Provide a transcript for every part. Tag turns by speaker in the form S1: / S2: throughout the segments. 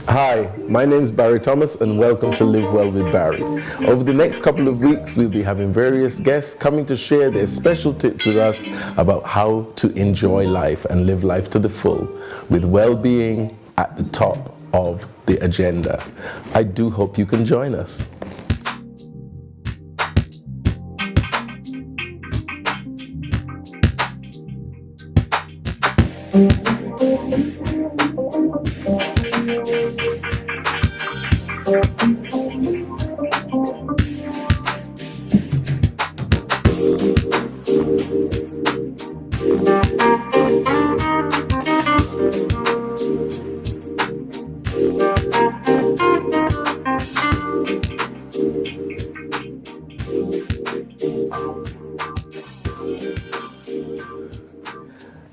S1: Hi, my name is Barrie Thomas and welcome to Live Well with Barrie. Over the next couple of weeks, we'll be having various guests coming to share their special tips with us about how to enjoy life and live life to the full, with well-being at the top of the agenda. I do hope you can join us.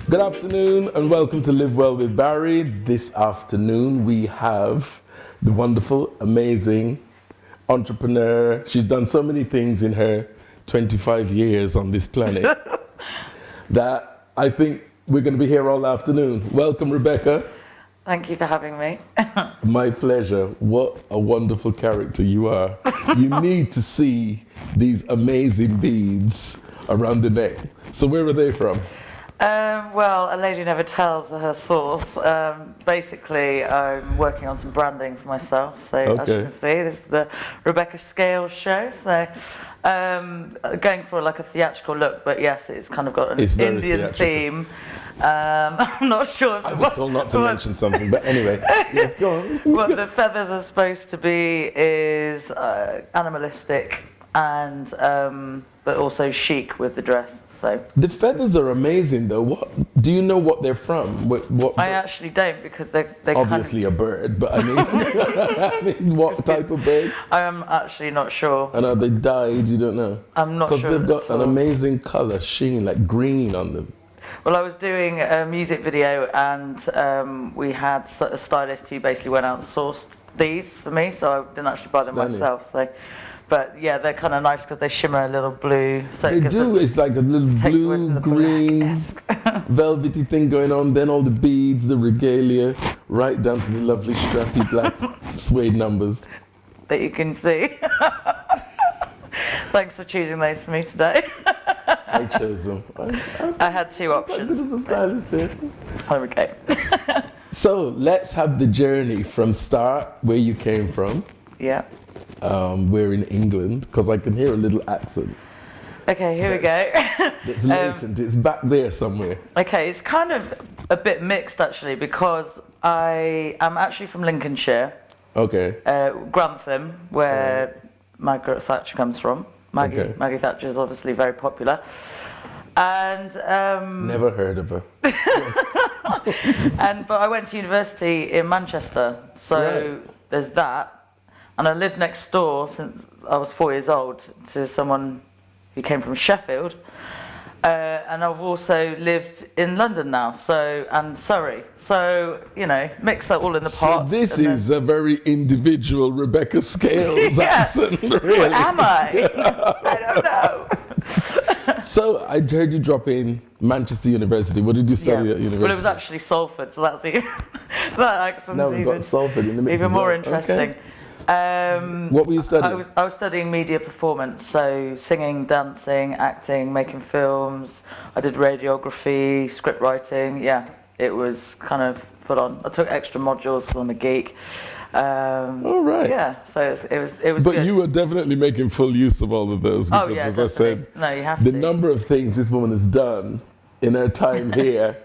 S1: Good afternoon and welcome to Live Well with Barrie. This afternoon we have the wonderful, amazing entrepreneur. She's done so many things in her 25 years on this planet that I think we're going to be here all afternoon. Welcome, Rebecca.
S2: Thank you for having me.
S1: My pleasure. What a wonderful character you are. You need to see these amazing beads around the neck. So where are they from?
S2: Well, a lady never tells her source. Basically, I'm working on some branding for myself. So as you can see, this is the Rebecca Scales show. So going for like a theatrical look, but yes, it's kind of got an Indian theme. I'm not sure.
S1: I was told not to mention something, but anyway, yes, go on.
S2: What the feathers are supposed to be is animalistic and but also chic with the dress. So
S1: the feathers are amazing, though. What do you know what they're from? What
S2: I actually don't, because they're
S1: obviously
S2: kind of
S1: a bird, but I mean, what type of bird?
S2: I'm actually not sure.
S1: And are they dyed? You don't know?
S2: I'm not sure.
S1: Because they've got an amazing color sheen, like green on them.
S2: Well, I was doing a music video, and we had a stylist who basically went out and sourced these for me, so I didn't actually buy them myself. So. But yeah, they're kind of nice because they shimmer a little blue. So
S1: they do. It's like a little blue, green, velvety thing going on. Then all the beads, the regalia, right down to the lovely strappy black suede numbers
S2: that you can see. Thanks for choosing those for me today.
S1: I chose them.
S2: I had two options.
S1: Good as a stylist here.
S2: There we go.
S1: So let's have the journey from start, where you came from.
S2: Yeah.
S1: We're in England, because I can hear a little accent.
S2: Okay, here we go.
S1: It's latent, it's back there somewhere.
S2: Okay, it's kind of a bit mixed actually, because I am actually from Lincolnshire.
S1: Okay.
S2: Grantham, where Margaret Thatcher comes from. Maggie Thatcher is obviously very popular. And
S1: never heard of her.
S2: But I went to university in Manchester, so there's that. And I lived next door since I was 4 years old to someone who came from Sheffield. And I've also lived in London now, and Surrey. So, you know, mix that all in the pot.
S1: So this is a very individual Rebecca Scales accent, really.
S2: Who am I? I don't know.
S1: So I heard you drop in Manchester University. What did you study at university?
S2: Well, it was actually Salford, so that's even, that accent's
S1: now we've got Salford in the mix
S2: even more interesting.
S1: Okay. What were you studying?
S2: I was studying media performance, so singing, dancing, acting, making films. I did radiography, script writing. Yeah, it was kind of full on. I took extra modules because I'm a geek.
S1: All right.
S2: Yeah, so it was.
S1: But
S2: good.
S1: you were definitely making full use of all of those, because as
S2: definitely.
S1: I said,
S2: no, you have
S1: the
S2: to.
S1: number of things this woman has done in her time here.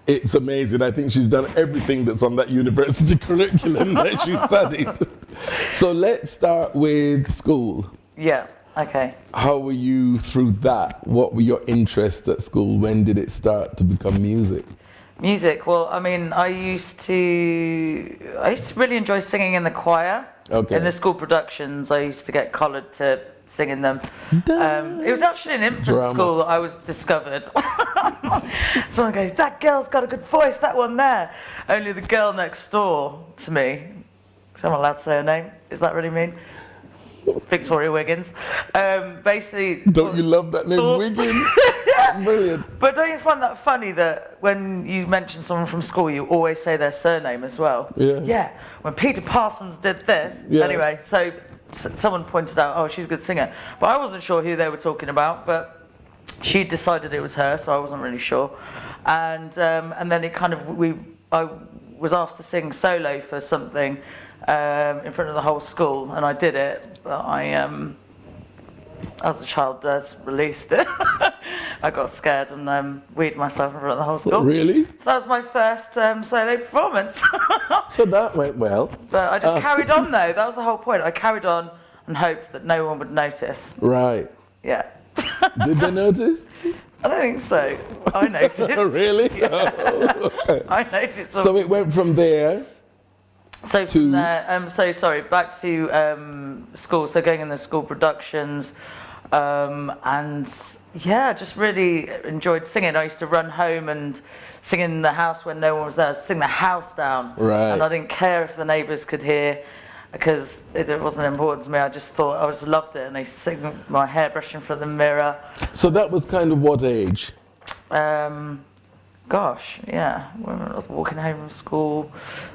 S1: It's amazing. I think she's done everything that's on that university curriculum that she studied. So let's start with school.
S2: Yeah, okay.
S1: How were you through that? What were your interests at school? When did it start to become music?
S2: Music, well, I mean, I used to really enjoy singing in the choir.
S1: Okay.
S2: In the school productions, I used to get collared to sing in them. It was actually in infant school that I was discovered. Someone goes, that girl's got a good voice, that one there. Only the girl next door to me, I'm not allowed to say her name, is that really mean? Victoria Wiggins. Basically.
S1: Don't you love that name, Wiggins? Brilliant.
S2: But don't you find that funny that when you mention someone from school, you always say their surname as well?
S1: Yeah.
S2: Yeah. When Peter Parsons did this.
S1: Yeah.
S2: Anyway, so someone pointed out, oh, she's a good singer. But I wasn't sure who they were talking about, but she decided it was her, so I wasn't really sure. And then it kind of, I was asked to sing solo for something in front of the whole school, and I did it, but I, as a child does, released it. I got scared and weed myself in front of the whole school.
S1: Really?
S2: So that was my first solo performance.
S1: So that went well.
S2: But I just carried on though, that was the whole point. I carried on and hoped that no one would notice.
S1: Right.
S2: Yeah.
S1: Did they notice?
S2: I don't think so. I noticed.
S1: Really?
S2: Yeah.
S1: Oh, okay.
S2: I noticed.
S1: So it went from there.
S2: So from there, back to school. So going in the school productions, and yeah, just really enjoyed singing. I used to run home and sing in the house when no one was there. I'd sing the house down,
S1: right?
S2: And I didn't care if the neighbours could hear, because it wasn't important to me. I just thought, I just loved it, and I used to sing with my hairbrush in front of the mirror.
S1: So that was kind of what age?
S2: Gosh, yeah, when I was walking home from school,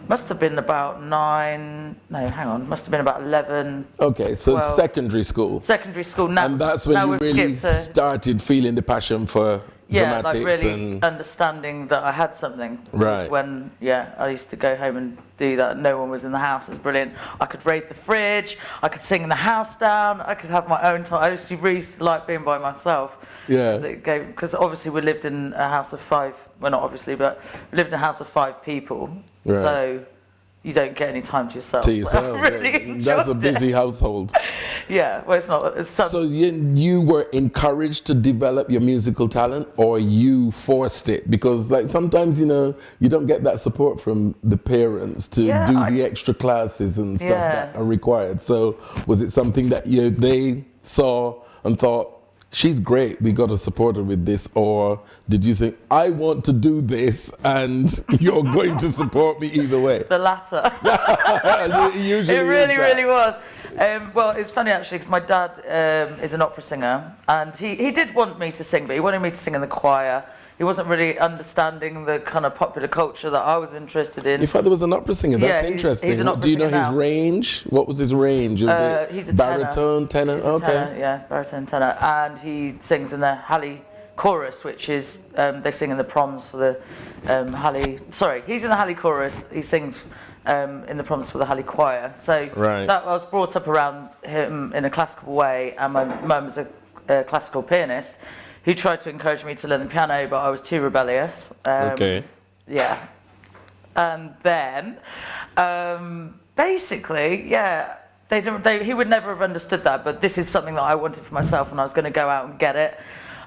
S2: must have been about 9, no, hang on, must have been about 11.
S1: Okay, so
S2: 12.
S1: Secondary school.
S2: Secondary school, now.
S1: And that's when you really started feeling the passion for dramatics,
S2: like really understanding that I had something.
S1: Right.
S2: When, I used to go home and do that. No one was in the house. It was brilliant. I could raid the fridge. I could sing the house down. I could have my own time. I really used to like being by myself.
S1: Yeah.
S2: Because obviously we lived in a house of 5. Well, not obviously, but we lived in a house of 5 people. Right. So you don't get any time to yourself.
S1: To yourself.
S2: I really enjoyed
S1: That's a busy household.
S2: Yeah, well, it's not.
S1: So you were encouraged to develop your musical talent, or you forced it? Because like sometimes, you don't get that support from the parents to do the extra classes and stuff that are required. So was it something that they saw and thought, she's great, we got to support her with this? Or did you think, I want to do this and you're going to support me either way?
S2: The latter.
S1: Usually
S2: it really was. Well, it's funny actually, because my dad is an opera singer, and he did want me to sing, but he wanted me to sing in the choir. He wasn't really understanding the kind of popular culture that I was interested in.
S1: Your father was an opera singer. That's interesting.
S2: He's an opera
S1: Do you know
S2: singer
S1: his
S2: now.
S1: range? What was his range?
S2: He's a
S1: baritone, tenor.
S2: He's a tenor, yeah, baritone, tenor, and he sings in the Halley chorus, which is they sing in the proms for the Halley. Sorry, he's in the Halley chorus. He sings in the proms for the Halley choir. So I was brought up around him in a classical way, and my mum was a classical pianist who tried to encourage me to learn the piano, but I was too rebellious. Yeah. And then, basically, he would never have understood that, but this is something that I wanted for myself, and I was going to go out and get it.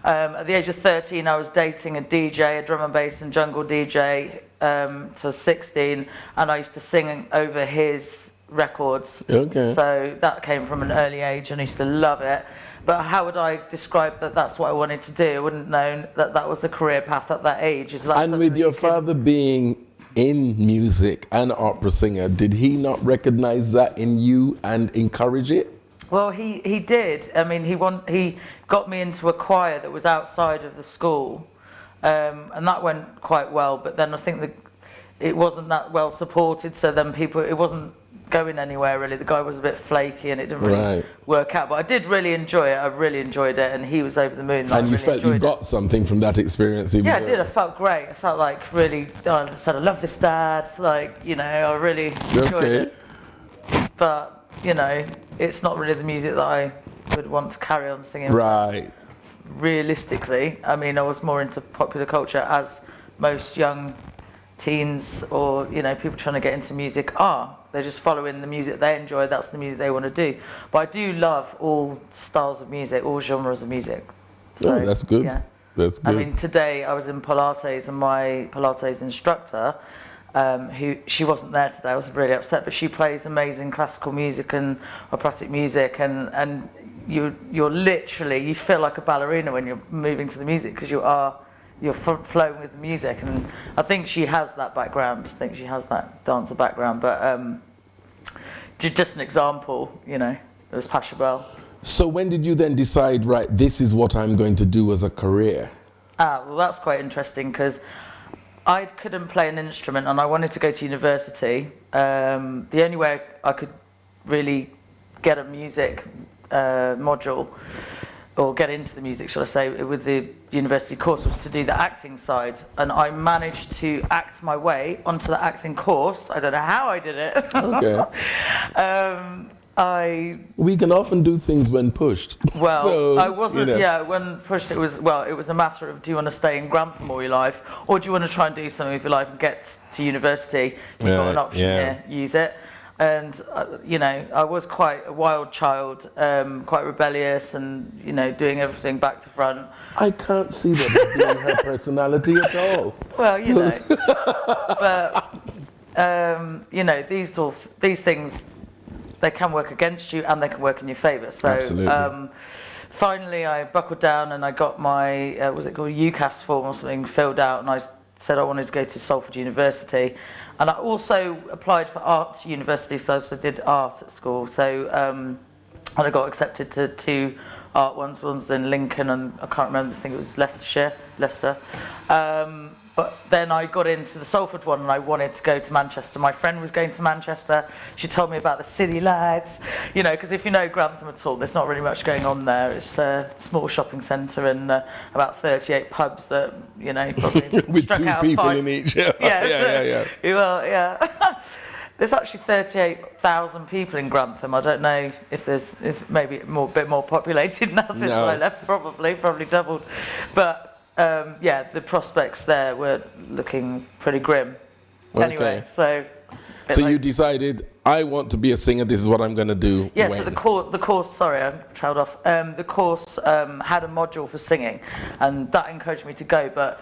S2: At the age of 13, I was dating a DJ, a drum and bass and jungle DJ, till 16, and I used to sing over his records. Okay. So that came from an early age, and I used to love it. But how would I describe that that's what I wanted to do? I wouldn't know that that was a career path at that age.
S1: And with your father being in music and opera singer, did he not recognize that in you and encourage it?
S2: Well, he did. I mean, he got me into a choir that was outside of the school, and that went quite well. But then I think that it wasn't that well supported, so then it wasn't going anywhere really. The guy was a bit flaky, and it didn't really work out. But I did really enjoy it. I really enjoyed it, and he was over the moon.
S1: And you felt you got something from that experience?
S2: Yeah, I did. I felt great. I felt like really. I said, I love this, Dad. Like, I really enjoyed it. But it's not really the music that I would want to carry on singing.
S1: Right.
S2: Realistically, I mean, I was more into popular culture, as most young teens or people trying to get into music are. They're just following the music they enjoy. That's the music they want to do. But I do love all styles of music, all genres of music. So,
S1: that's good.
S2: Yeah.
S1: That's good.
S2: I mean, today I was in Pilates, and my Pilates instructor, she wasn't there today. I was really upset, but she plays amazing classical music and operatic music, and you're literally, you feel like a ballerina when you're moving to the music, because you're flowing with the music. And I think she has that background. I think she has that dancer background. But just an example, It was Pachelbel.
S1: So when did you then decide, right, this is what I'm going to do as a career?
S2: Well, that's quite interesting because I couldn't play an instrument and I wanted to go to university. The only way I could really get a music module, or get into the music, shall I say, with the university course, was to do the acting side. And I managed to act my way onto the acting course. I don't know how I did it.
S1: Okay. We can often do things when pushed.
S2: Well,
S1: so,
S2: I wasn't, when pushed it was a matter of, do you want to stay in Grantham all your life, or do you want to try and do something with your life and get to university? You've got an option here, use it. And, I was quite a wild child, quite rebellious and, doing everything back to front.
S1: I can't see that as being her personality at all.
S2: Well, but, these things, they can work against you and they can work in your favour. So finally I buckled down and I got my, was it called UCAS form or something, filled out, and I said I wanted to go to Salford University. And I also applied for art university, so I did art at school. So and I got accepted to 2 art ones. One's in Lincoln and I can't remember, I think it was Leicester. But then I got into the Salford one and I wanted to go to Manchester. My friend was going to Manchester. She told me about the city lights, because if you know Grantham at all, there's not really much going on there. It's a small shopping centre and about 38 pubs that, probably
S1: with
S2: struck
S1: 2
S2: out
S1: people
S2: 5.
S1: in each. Yeah.
S2: Well, yeah. There's actually 38,000 people in Grantham. I don't know if it's maybe a bit more populated now since I left. Probably doubled, but. The prospects there were looking pretty grim. Okay. Anyway, so
S1: you decided, I want to be a singer, this is what I'm going to do.
S2: Yeah, so the course, sorry, I trailed off. The course had a module for singing, and that encouraged me to go, but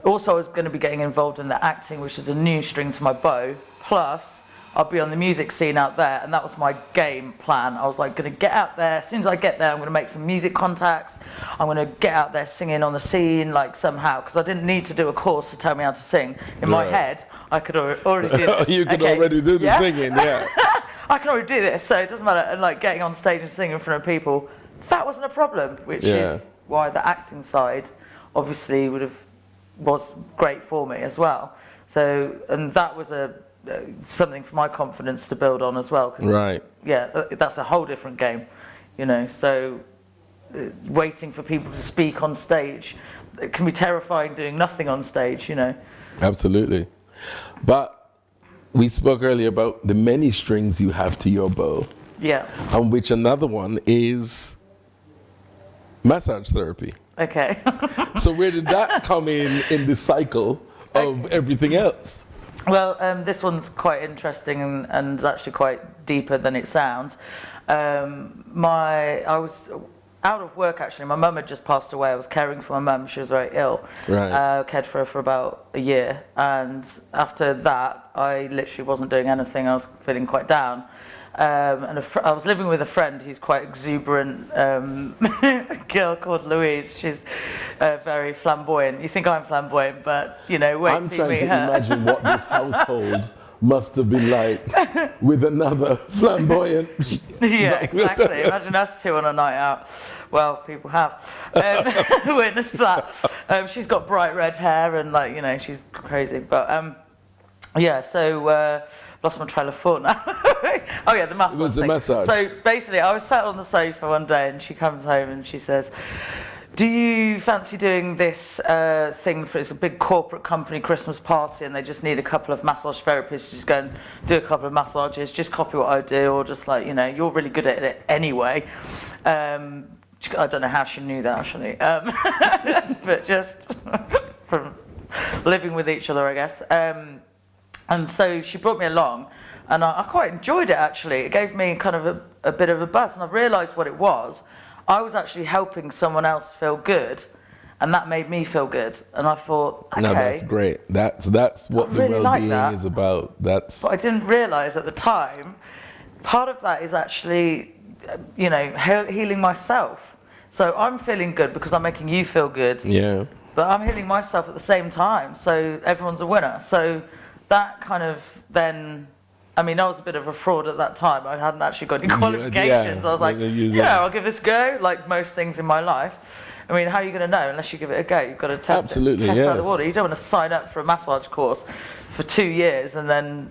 S2: also I was going to be getting involved in the acting, which is a new string to my bow, plus I'll be on the music scene out there, and that was my game plan. I was like, going to get out there. As soon as I get there, I'm going to make some music contacts. I'm going to get out there singing on the scene, like somehow, because I didn't need to do a course to tell me how to sing. In my head, I could already do this.
S1: You could already do the singing, yeah.
S2: I can already do this, so it doesn't matter. And like getting on stage and singing in front of people, that wasn't a problem, which is why the acting side obviously was great for me as well. So, and that was something for my confidence to build on as well.
S1: Right.
S2: Yeah, that's a whole different game, so waiting for people to speak on stage, it can be terrifying doing nothing on stage,
S1: Absolutely. But we spoke earlier about the many strings you have to your bow.
S2: Yeah.
S1: And which another one is massage therapy.
S2: Okay.
S1: So where did that come in the cycle of everything else?
S2: Well, this one's quite interesting and it's actually quite deeper than it sounds. I was out of work actually. My mum had just passed away. I was caring for my mum. She was very ill.
S1: Right.
S2: Cared for her for about a year, and after that, I literally wasn't doing anything. I was feeling quite down. And I was living with a friend who's quite exuberant girl called Louise. She's very flamboyant. You think I'm flamboyant, but wait till you meet her.
S1: I'm trying to imagine what this household must have been like with another flamboyant.
S2: Yeah, exactly. Imagine us 2 on a night out. Well, people have witnessed that. She's got bright red hair and she's crazy. But so lost my trail of thought now. Oh yeah, the massage.
S1: It was the massage.
S2: So basically, I was sat on the sofa one day, and she comes home and she says, "Do you fancy doing this thing for it's a big corporate company Christmas party, and they just need a couple of massage therapists to just go and do a couple of massages, just copy what I do, or just you're really good at it anyway." I don't know how she knew that actually, but just from living with each other, I guess. And so she brought me along, and I quite enjoyed it actually. It gave me kind of a bit of a buzz, and I realised what it was. I was actually helping someone else feel good, and that made me feel good. And I thought, okay.
S1: No, that's great. That's what the well-being is about. But
S2: I didn't realise at the time, part of that is actually, healing myself. So I'm feeling good because I'm making you feel good.
S1: Yeah.
S2: But I'm healing myself at the same time, so everyone's a winner. So that kind of then I mean, I was a bit of a fraud at that time. I hadn't actually got any qualifications. I was like, yeah, I'll give this a go, like most things in my life. I mean, how are you going to know unless you give it a go? You've got to test out the water. You don't want to sign up for a massage course for 2 years and then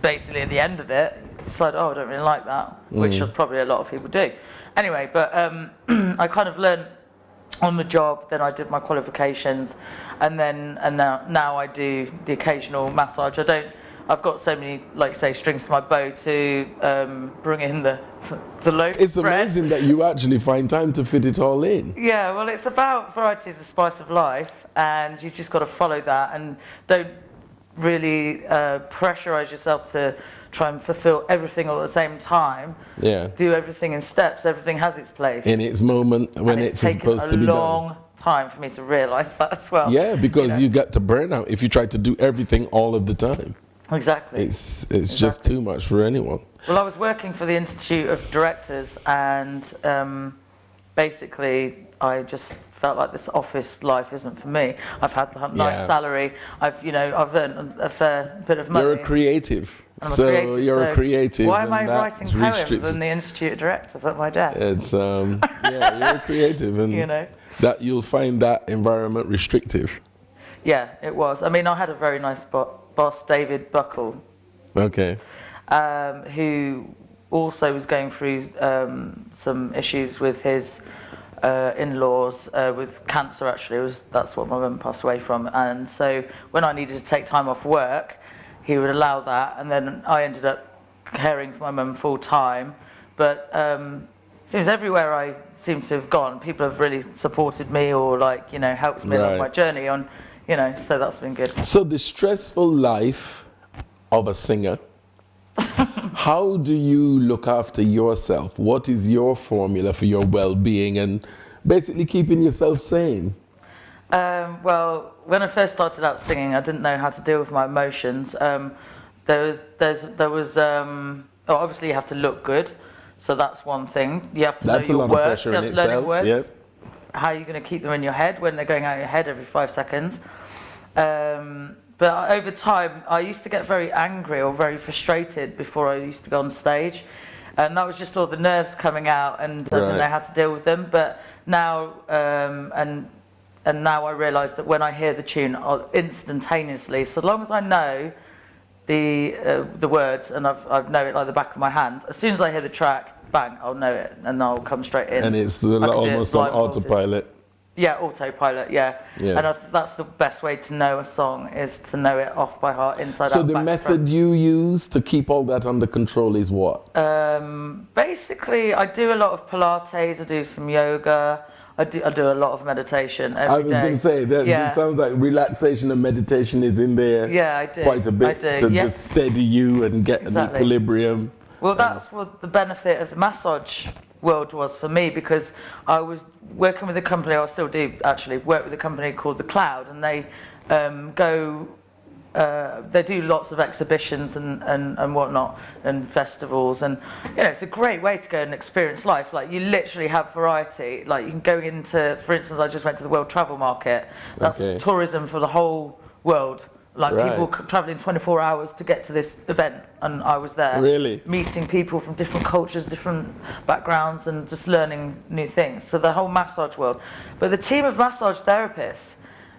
S2: basically at the end of it decide, oh, I don't really like that, which probably a lot of people do. Anyway, but I kind of learned on the job, then I did my qualifications, and now I do the occasional massage. I've got so many, like say, strings to my bow to bring in the loaf.
S1: It's amazing that you actually find time to fit it all in.
S2: Yeah, well, it's about variety is the spice of life, and you've just got to follow that, and don't really pressurize yourself to try and fulfill everything all at the same time.
S1: Yeah.
S2: Do everything in steps. Everything has its place.
S1: In its moment when it's supposed to be done.
S2: It's taken a long time for me to realise that as well.
S1: Yeah, because you get to burn out if you try to do everything all of the time.
S2: Exactly.
S1: It's just too much for anyone.
S2: Well, I was working for the Institute of Directors, and basically I just felt like this office life isn't for me. I've had the nice salary. I've earned a fair bit of money.
S1: You're a creative. You're a creative.
S2: Why am I writing poems in the Institute of Directors at my desk?
S1: It's you're a creative, and that you'll find that environment restrictive.
S2: Yeah, it was. I mean, I had a very nice boss, David Buckle.
S1: Okay.
S2: Who also was going through some issues with his in-laws with cancer. Actually, that's what my mum passed away from. And so when I needed to take time off work, he would allow that, and then I ended up caring for my mum full time. But it seems everywhere I seem to have gone, people have really supported me or helped me along my journey on, so that's been good.
S1: So the stressful life of a singer, how do you look after yourself? What is your formula for your well-being and basically keeping yourself sane?
S2: Well, when I first started out singing, I didn't know how to deal with my emotions. Obviously you have to look good, so that's one thing. You have to know your words. You have to learn your words. Yep. How are you going to keep them in your head when they're going out of your head every 5 seconds? But over time, I used to get very angry or very frustrated before I used to go on stage. And that was just all the nerves coming out, and I didn't know how to deal with them. But now, and now I realise that when I hear the tune, I'll instantaneously, so long as I know the words and I know it like the back of my hand, as soon as I hear the track, bang, I'll know it and I'll come straight in.
S1: And it's almost on autopilot.
S2: Yeah, autopilot, yeah. And that's the best way to know a song, is to know it off by heart, inside out.
S1: So the method you use to keep all that under control is what?
S2: Basically, I do a lot of Pilates, I do some yoga, I do a lot of meditation every day.
S1: I was going to say, it sounds like relaxation and meditation is in there
S2: I do.
S1: quite a bit to just steady you and get an equilibrium.
S2: Well, that's what the benefit of the massage world was for me, because I was working with a company, I still do actually, work with a company called The Cloud, and they they do lots of exhibitions and whatnot, and festivals, and it's a great way to go and experience life. Like, you literally have variety. Like, you can go into, for instance, I just went to the World Travel Market. That's tourism for the whole world. Like, people traveling 24 hours to get to this event, and I was there meeting people from different cultures, different backgrounds, and just learning new things. So the whole massage world. But the team of massage therapists,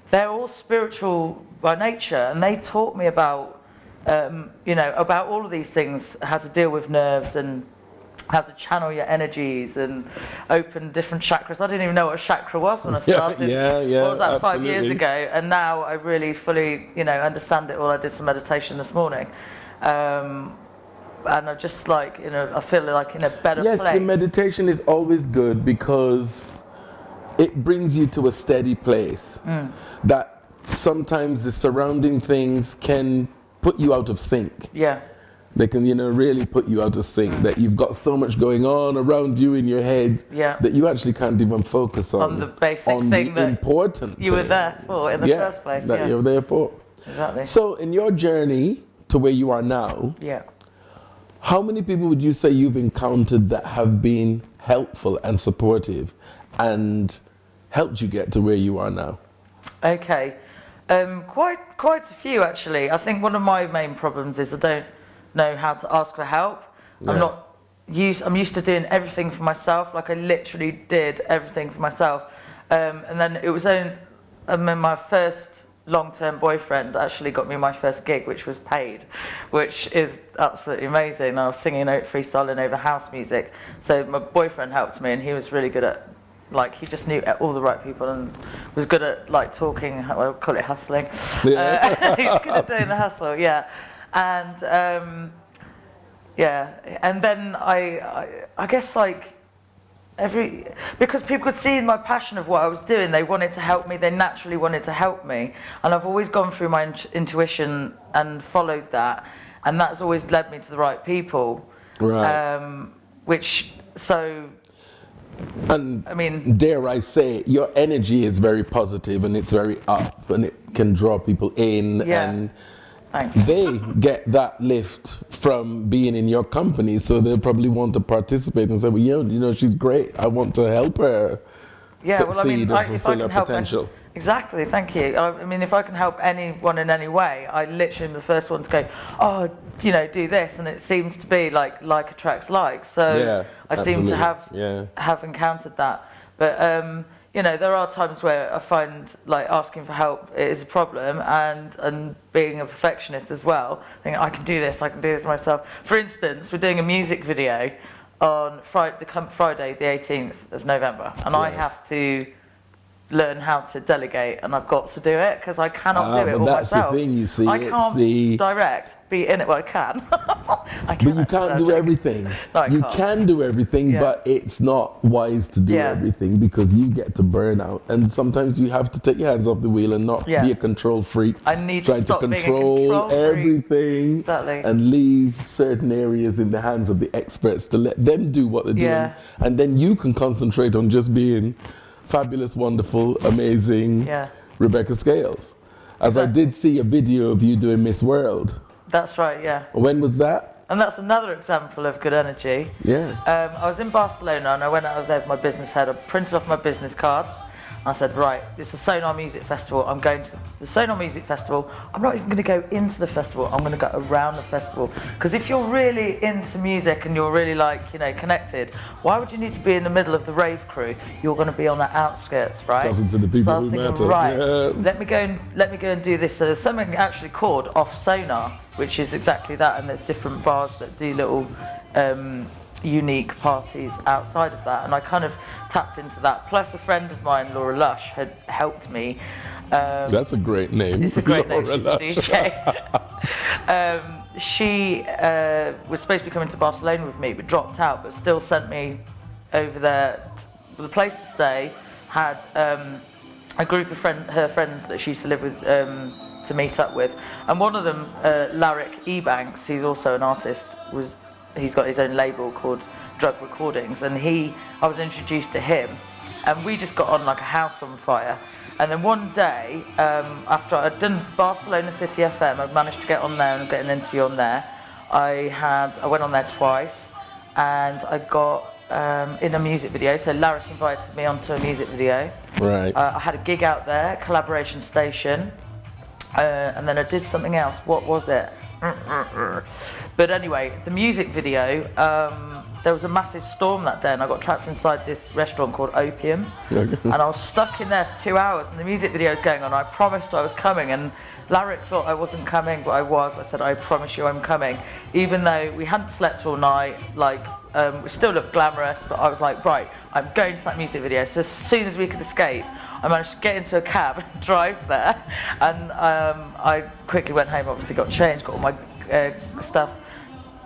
S2: they're all spiritual by nature, and they taught me about about all of these things, how to deal with nerves and how to channel your energies and open different chakras. I didn't even know what a chakra was when I started. What was that, 5 years ago? And now I really fully, understand it all. I did some meditation this morning. And I just I feel like in a better place.
S1: Yes, the meditation is always good because it brings you to a steady place. That sometimes the surrounding things can put you out of sync. Yeah. They can, really put you out of sync, that you've got so much going on around you in your head that you actually can't even focus on
S2: the basic thing that
S1: important
S2: you were there for in the first place.
S1: That you're there for.
S2: Exactly.
S1: So in your journey to where you are now, how many people would you say you've encountered that have been helpful and supportive and helped you get to where you are now?
S2: Okay. Quite a few, actually. I think one of my main problems is I don't know how to ask for help.
S1: Yeah.
S2: I'm used to doing everything for myself. Like I literally did everything for myself. And then it was only my first long-term boyfriend actually got me my first gig, which was paid, which is absolutely amazing. I was singing out freestyling over house music. So my boyfriend helped me, and he was really good at, like, he just knew all the right people and was good at, like, talking, I call it hustling.
S1: Yeah.
S2: He's good at doing the hustle, yeah. And yeah, and then I guess, like, because people could see my passion of what I was doing, they wanted to help me, they naturally wanted to help me. And I've always gone through my intuition and followed that, and that's always led me to the right people.
S1: Right. And
S2: I mean,
S1: dare I say, your energy is very positive and it's very up and it can draw people in.
S2: Yeah.
S1: And
S2: thanks.
S1: they get that lift from being in your company, so they'll probably want to participate and say, well, you know, she's great. I want to help her succeed and fulfill her potential.
S2: Exactly, thank you. I mean, if I can help anyone in any way, I literally am the first one to go, oh, you know, do this. And it seems to be like attracts like. So
S1: Yeah,
S2: I seem to have encountered that. But, you know, there are times where I find, like, asking for help is a problem, and being a perfectionist as well. Thinking, I can do this myself. For instance, we're doing a music video on Friday the 18th of November, and I have to learn how to delegate, and I've got to do it because I cannot do it all myself.
S1: That's the thing, you see.
S2: I can't direct, be in it. Well, I can.
S1: But you can't do everything.
S2: No,
S1: you can do everything, but it's not wise to do everything because you get to burn out. And sometimes you have to take your hands off the wheel and not be a control freak.
S2: I need to stop being a control freak.
S1: Everything.
S2: Exactly.
S1: And leave certain areas in the hands of the experts to let them do what they're doing. And then you can concentrate on just being fabulous, wonderful, amazing Rebecca Scales. As I did see a video of you doing Miss World.
S2: That's right, yeah.
S1: When was that?
S2: And that's another example of good energy.
S1: Yeah.
S2: I was in Barcelona and I went out there with my business head. I printed off my business cards. I said, right, it's the Sonar Music Festival. I'm going to the Sonar Music Festival. I'm not even going to go into the festival. I'm going to go around the festival. Because if you're really into music and you're really, like, you know, connected, why would you need to be in the middle of the rave crew? You're going to be on the outskirts, right?
S1: Talking to the people
S2: so I was thinking,
S1: matter.
S2: right, let me go and do this. So there's something actually called Off Sonar, which is exactly that. And there's different bars that do little unique parties outside of that, and I kind of tapped into that. Plus a friend of mine, Laura Lush, had helped me.
S1: That's a great name.
S2: It's a great
S1: Laura
S2: name, she's
S1: Lush.
S2: a DJ. She was supposed to be coming to Barcelona with me, but dropped out, but still sent me over there with a place to stay, had a group of her friends that she used to live with to meet up with, and one of them, Larrick Ebanks, he's also an artist, he's got his own label called Drug Recordings, and I was introduced to him, and we just got on like a house on fire. And then one day, after I'd done Barcelona City FM, I managed to get on there and get an interview on there. I went on there twice, and I got in a music video. So Larrick invited me onto a music video.
S1: Right.
S2: I had a gig out there, Collaboration Station, and then I did something else. What was it? But anyway, the music video, there was a massive storm that day and I got trapped inside this restaurant called Opium, and I was stuck in there for 2 hours and the music video was going on. I promised I was coming, and Larrick thought I wasn't coming, but I was. I said, I promise you I'm coming, even though we hadn't slept all night. Like, we still looked glamorous, but I was like, right, I'm going to that music video. So as soon as we could escape, I managed to get into a cab and drive there, and I quickly went home, obviously got changed, got all my stuff,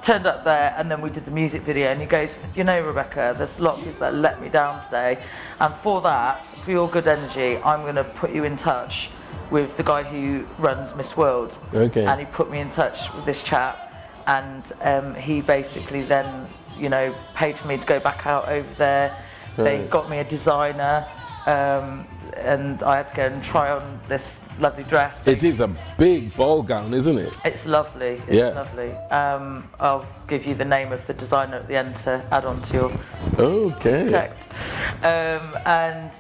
S2: turned up there, and then we did the music video. And he goes, you know, Rebecca, there's a lot of people that let me down today, and for that, for your good energy, I'm going to put you in touch with the guy who runs Miss World.
S1: Okay.
S2: And he put me in touch with this chap, and he basically then, you know, paid for me to go back out over there. They got me a designer, and I had to go and try on this lovely dress.
S1: It is a big ball gown, isn't it?
S2: It's lovely. It's lovely. I'll give you the name of the designer at the end to add on to your text. And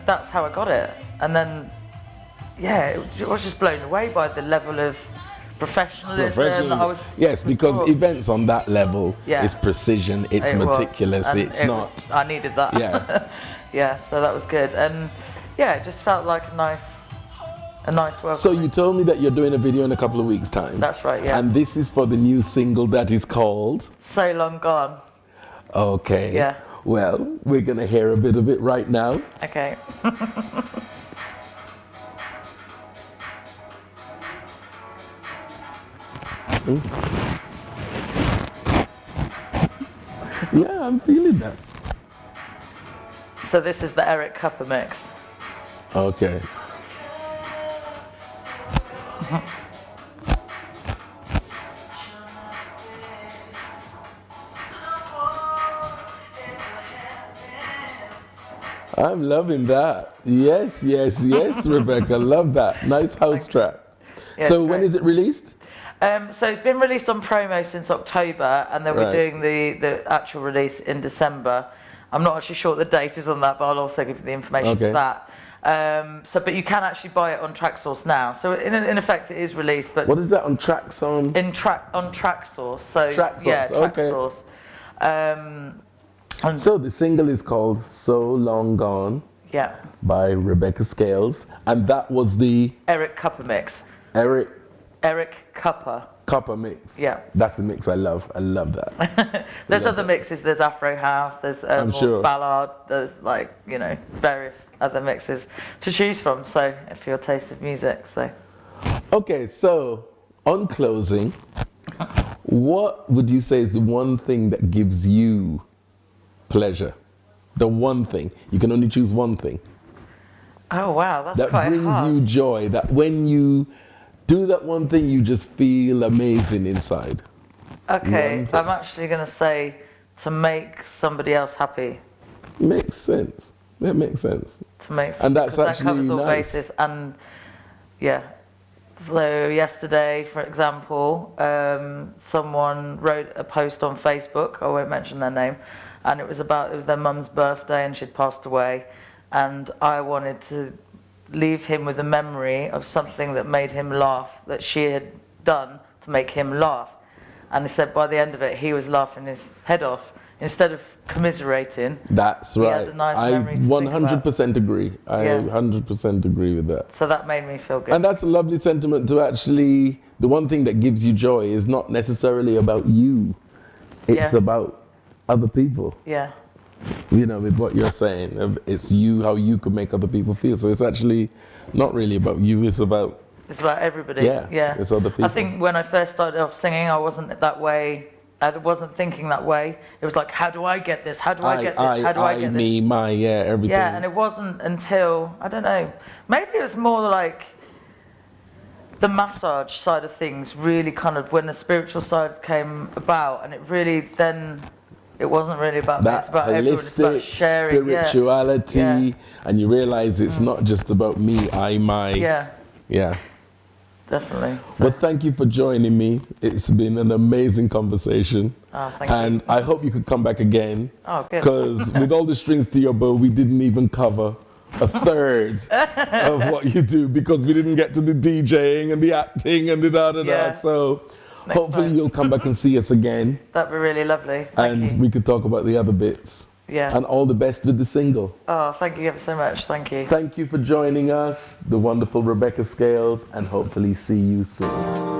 S2: that's how I got it. And then, I was just blown away by the level of professionalism. I was,
S1: yes, because events on that level is precision, it's meticulous,
S2: I needed that.
S1: Yeah.
S2: Yeah, so that was good. And yeah, it just felt like a nice welcome.
S1: So you told me that you're doing a video in a couple of weeks' time.
S2: That's right, yeah.
S1: And this is for the new single that is called?
S2: So Long Gone.
S1: Okay.
S2: Yeah.
S1: Well, we're going to hear a bit of it right now.
S2: Okay.
S1: Yeah, I'm feeling that.
S2: So this is the Eric Cuppa mix.
S1: Okay. I'm loving that. Yes, Rebecca, love that. Nice house track.
S2: Yeah,
S1: so when is it released?
S2: So it's been released on promo since October, and then we're doing the actual release in December. I'm not actually sure what the date is on that, but I'll also give you the information for that. But you can actually buy it on Traxsource now. So in effect, it is released. But
S1: what is that on Traxsource?
S2: On Traxsource. So
S1: Traxsource.
S2: Yeah,
S1: Traxsource.
S2: Okay.
S1: So the single is called "So Long Gone."
S2: Yeah.
S1: By Rebecca Scales, and that was the
S2: Eric Cuppa mix.
S1: Eric
S2: Cuppa
S1: mix.
S2: Yeah.
S1: That's the mix I love. I love that.
S2: There's other mixes. There's Afro House. There's more ballad. There's various other mixes to choose from. So for your taste of music. So.
S1: Okay, so on closing, what would you say is the one thing that gives you pleasure? The one thing. You can only choose one thing.
S2: Oh wow, that's quite hard.
S1: That brings you joy. That when you do that one thing, you just feel amazing inside.
S2: Okay, I'm actually going to say to make somebody else happy.
S1: Makes sense. That makes sense.
S2: To make
S1: and that's
S2: that
S1: actually
S2: covers all
S1: nice.
S2: bases. And yeah, so yesterday, for example, someone wrote a post on Facebook. I won't mention their name, and it was their mum's birthday, and she'd passed away, and I wanted to leave him with a memory of something that made him laugh, that she had done to make him laugh. And he said by the end of it, he was laughing his head off instead of commiserating.
S1: That's right.
S2: He had a nice
S1: I
S2: memory to
S1: 100% agree. I 100% agree with that.
S2: So that made me feel good.
S1: And that's a lovely sentiment to actually, the one thing that gives you joy is not necessarily about you. It's about other people.
S2: Yeah.
S1: You know, with what you're saying, it's you, how you could make other people feel. So it's actually not really about you, it's about
S2: everybody. Yeah.
S1: It's other people.
S2: I think when I first started off singing, I wasn't that way. I wasn't thinking that way. It was like, how do I get this? How do I get this? How do I get this?
S1: Me, my, everything.
S2: Yeah, and it wasn't until, I don't know, maybe it was more like the massage side of things really kind of, when the spiritual side came about, and it really then, it wasn't really about
S1: that
S2: me, it's about everyone, it's about sharing.
S1: Spirituality, and you realize it's not just about me, I, my. Yeah.
S2: Definitely.
S1: Well, thank you for joining me. It's been an amazing conversation.
S2: Oh, thank you.
S1: And I hope you could come back again.
S2: Oh, good.
S1: Because with all the strings to your bow, we didn't even cover a third of what you do, because we didn't get to the DJing and the acting and the da-da-da. So hopefully you'll come back and see us again.
S2: That'd be really lovely. Thank you.
S1: We could talk about the other bits.
S2: Yeah.
S1: And all the best with the single.
S2: Oh, thank you ever so much. Thank you.
S1: Thank you for joining us, the wonderful Rebecca Scales, and hopefully see you soon.